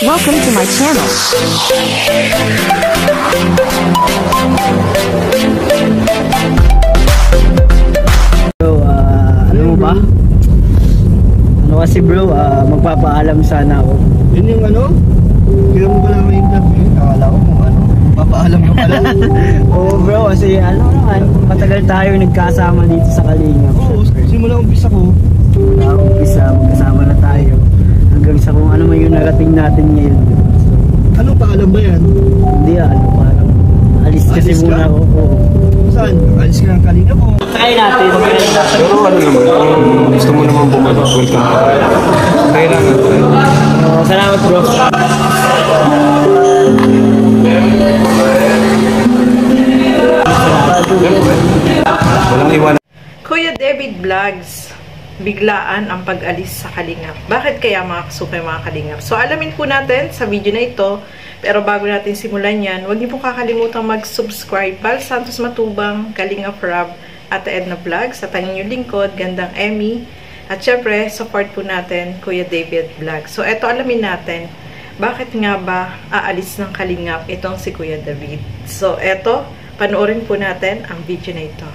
Welcome to my channel. So, ano mo ba? Ano kasi bro, magpapaalam sana ako. Yun yung ano? Kaya mo pala may interview? Akala ko kung ano, papaalam ka pala. Oo bro, kasi ano naman, matagal tayo nagkasama dito sa Kalingap. Oo, simula umpisa ko. Umpisa, magkasama na tayo. Hanggang sa kung ano man yung narating natin ngayon. Anong paalam ba yan? Hindi parang alis kasi Alis muna ka? ako. Saan? Alis ka ng Kalingap o? Try natin. Pero ano naman, kung gusto mo naman bumalik, welcome ka. Kailangan tayo. Salamat bro. Walang iwan. Kuya David Vlogs, biglaan ang pag-alis sa Kalingap. Bakit kaya mga kasukay mga Kalingap? So alamin po natin sa video na ito. Pero bago natin simulan yan, huwag niyo po kakalimutan mag-subscribe. Val Santos Matubang, Kalingap Rob, at Edna Vlogs, at ang inyong lingkod, Gandang Emmy. At syempre, support po natin Kuya David Vlogs. So eto alamin natin, bakit nga ba aalis ng Kalingap itong si Kuya David? So eto, panoorin po natin ang video na ito.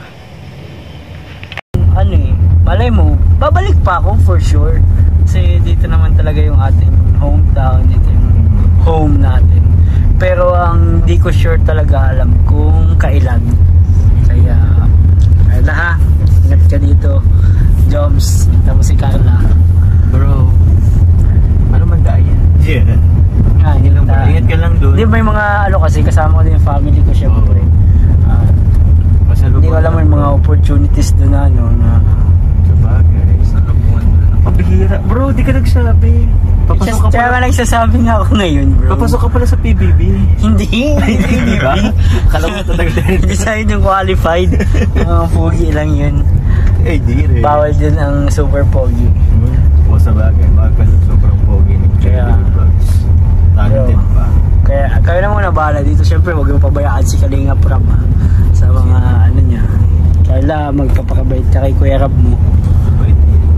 Ano malay mo, babalik pa ako for sure. Kasi dito naman talaga yung ating hometown, dito yung home natin. Pero ang di ko sure talaga alam kung kailan. Kaya ha, ingat ka dito. Joms, tapos si Carla. Bro, ano man daya? Yeah. Ingat ka lang doon. Hindi, may mga ano kasi, kasama ko din yung family ko syempre. Hindi ko alam yung mga opportunities doon na Sabagay, sa kabuhan. Pabihira. Bro, di ka nagsabi. Papasok ka kaya nga nagsasabi nga ako ngayon bro. Papasok ka pala sa PBB. Hindi Diba? Kala mo talaga. Hindi sa yung qualified. Mga pogi lang yun. Eh, di rin. Bawal din ang super pogi. O sabagay, baka ka sobrang pogi. Kaya talented pa. Kaya kayo na muna bahala dito. Siyempre huwag mo pabayaan si Kalingap Rob sa mga ano niya. Kaya magpapakabait ka kay Kuya Rob mo.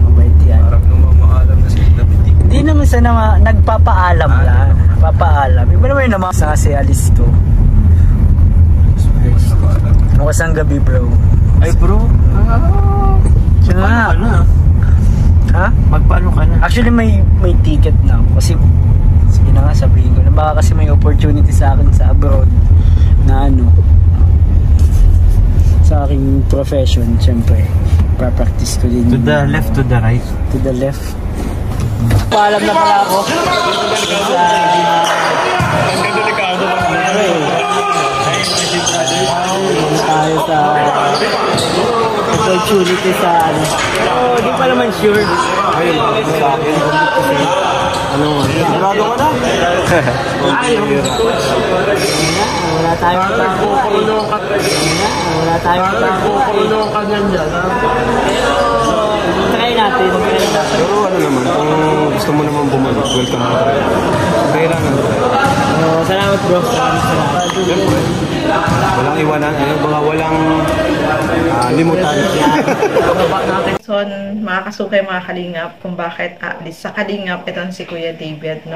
Mabait yan. Parang namamaalam na si David. Hindi naman sa nagpapaalam lang. Papaalam. Iba naman yung naman sa kasi alis ko. Bukas ang gabi bro. Ay bro, Siya nga. paano ka na? Ha? Magpaano ka na? Actually may ticket na ako. Kasi sige na nga sabihin ko na baka kasi may opportunity sa akin sa abroad na sa aking profession. Siyempre pra-practice ko din. To the left, to the right. To the left. Paalam na pala ako. Tayo sa opportunity sa di pa naman sure. Sigurado ka na? Wala tayong try natin. Pero ano naman, kung gusto mo naman bumalik, welcome ka. Kailangan tayo. Salamat bro. Salamat. Walang iwanan, walang limutan. So, mga kasukay, mga Kalingap, kung bakit aalis sa Kalingap itong si Kuya David,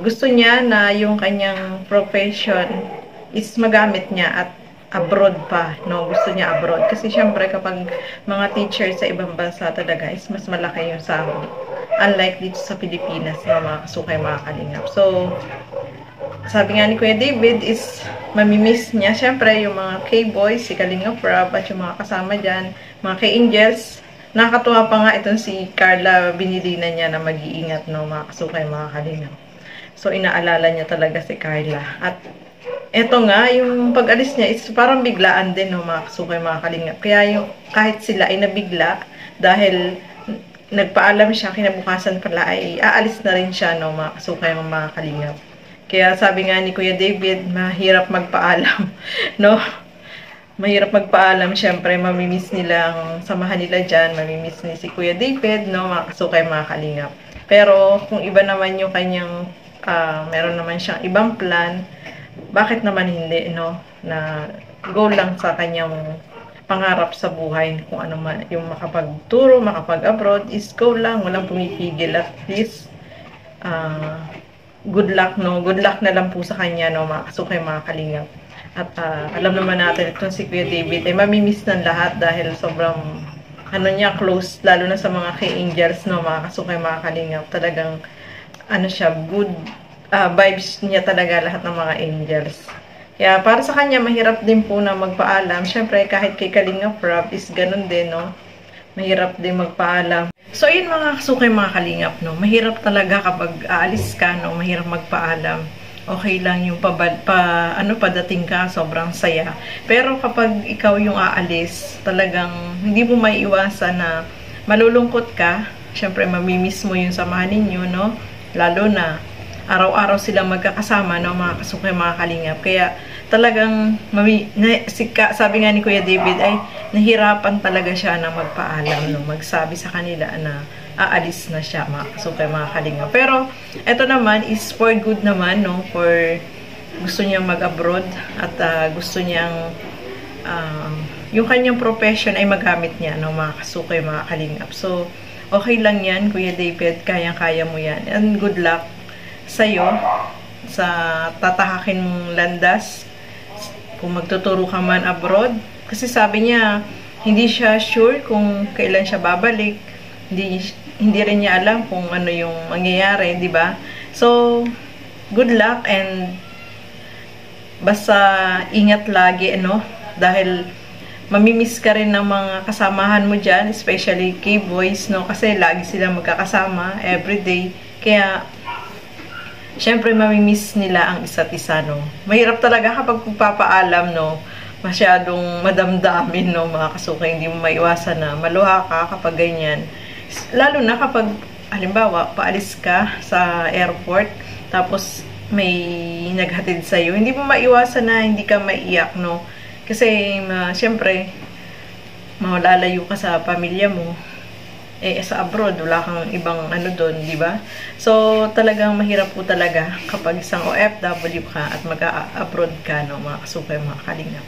gusto niya na yung kanyang profession is magamit niya at abroad pa, gusto niya abroad. Kasi syempre kapag mga teacher sa ibang bansa talaga is mas malaki yung sahod. Unlike dito sa Pilipinas, mga kasukay, mga Kalingap. So, sabi nga ni Kuya David is mamimiss niya syempre yung mga K-boys, si Kalingap Rob at yung mga kasama dyan, mga K-angels. Nakakatuwa pa nga itong si Carla, binili na niya na mag-iingat, mga kasukay, mga Kalingap. So inaalala niya talaga si Carla. At eto nga, yung pag-alis niya is parang biglaan din, mga kasukay, mga Kalingap. Kaya yung kahit sila ay nabigla dahil nagpaalam siya, kinabukasan pala ay aalis na rin siya, mga kasukay, mga Kalingap. Kaya sabi nga ni Kuya David, mahirap magpaalam, Mahirap magpaalam, syempre, mamimiss nilang samahan nila dyan, mamimiss ni si Kuya David, mga kasukay, mga Kalingap. Pero, kung iba naman yung kanyang, meron naman siyang ibang plan, bakit naman hindi, na go lang sa kanyang pangarap sa buhay, kung ano man, yung makapagturo, makapag-abroad, is go lang, walang pumipigil, at least, good luck, no? Good luck na lang po sa kanya, no? Mga kasukay, mga kalingap. At alam naman natin, itong si Kuya David ay mamimiss ng lahat dahil sobrang ano niya, close, lalo na sa mga kay angels, no? Mga kasukay, mga kalingap. Talagang ano siya, good vibes niya talaga lahat ng mga angels. Kaya para sa kanya, mahirap din po na magpaalam. Siyempre, kahit kay Kalingap Rob is ganun din, no? Mahirap din magpaalam. So, yun mga kasukay, mga kalingap, no? Mahirap talaga kapag aalis ka, no? Mahirap magpaalam. Okay lang yung padating ka, sobrang saya. Pero kapag ikaw yung aalis, talagang hindi mo maiiwasan na malulungkot ka. Siyempre, mamimiss mo yung samahan ninyo, no? Lalo na, araw-araw silang magkakasama, no? Mga kasukay, mga kalingap. Kaya, talagang, sabi nga ni Kuya David, ay nahirapan talaga siya na magpaalam, no? Magsabi sa kanila na aalis na siya, mga kasukay, mga kalingap. Pero, ito naman is for good naman, no? For gusto niyang mag-abroad at gusto niyang yung kanyang profession ay magamit niya, no? Mga kasukay, mga kalingap. So, okay lang yan, Kuya David. Kayang-kaya mo yan. And good luck sa'yo sa tatahakin mong landas kung magtuturo ka man abroad. Kasi sabi niya, hindi siya sure kung kailan siya babalik. Hindi rin niya alam kung ano yung mangyayari, di ba? So, good luck and basta ingat lagi, ano? Dahil mamimiss ka rin ng mga kasamahan mo dyan, especially K-boys, no? Kasi lagi sila magkakasama everyday. Kaya, syempre, mamimiss nila ang isa't isa, no? Mahirap talaga kapag pagpapaalam, no? Masyadong madamdamin, no? Mga kasukay, hindi mo maiwasan na maluha ka kapag ganyan. Lalo na kapag, halimbawa, paalis ka sa airport, tapos may naghatid sa'yo, hindi mo maiwasan na hindi ka maiyak, no? Kasi, syempre, malalayo ka sa pamilya mo. Sa abroad, wala kang ibang ano doon, di ba? So, talagang mahirap po talaga kapag isang OFW ka at mag-abroad ka, no, mga kasukay, mga kalingap.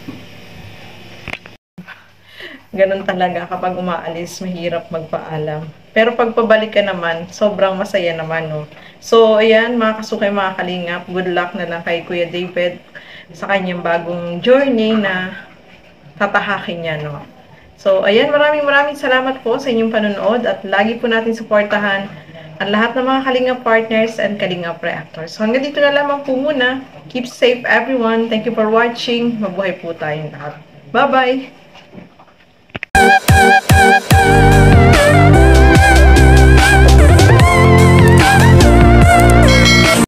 Ganun talaga kapag umaalis, mahirap magpaalam. Pero pag pabalik ka naman, sobrang masaya naman, no? So, ayan, mga kasukay, mga kalingap, good luck na lang kay Kuya David sa kanyang bagong journey na tatahakin niya, no? So, ayan, maraming salamat po sa inyong panonood at lagi po natin suportahan ang lahat ng mga Kalingap partners and Kalingap reactors. So, hanggang dito na lamang po muna. Keep safe everyone. Thank you for watching. Mabuhay po tayong lahat. Bye-bye!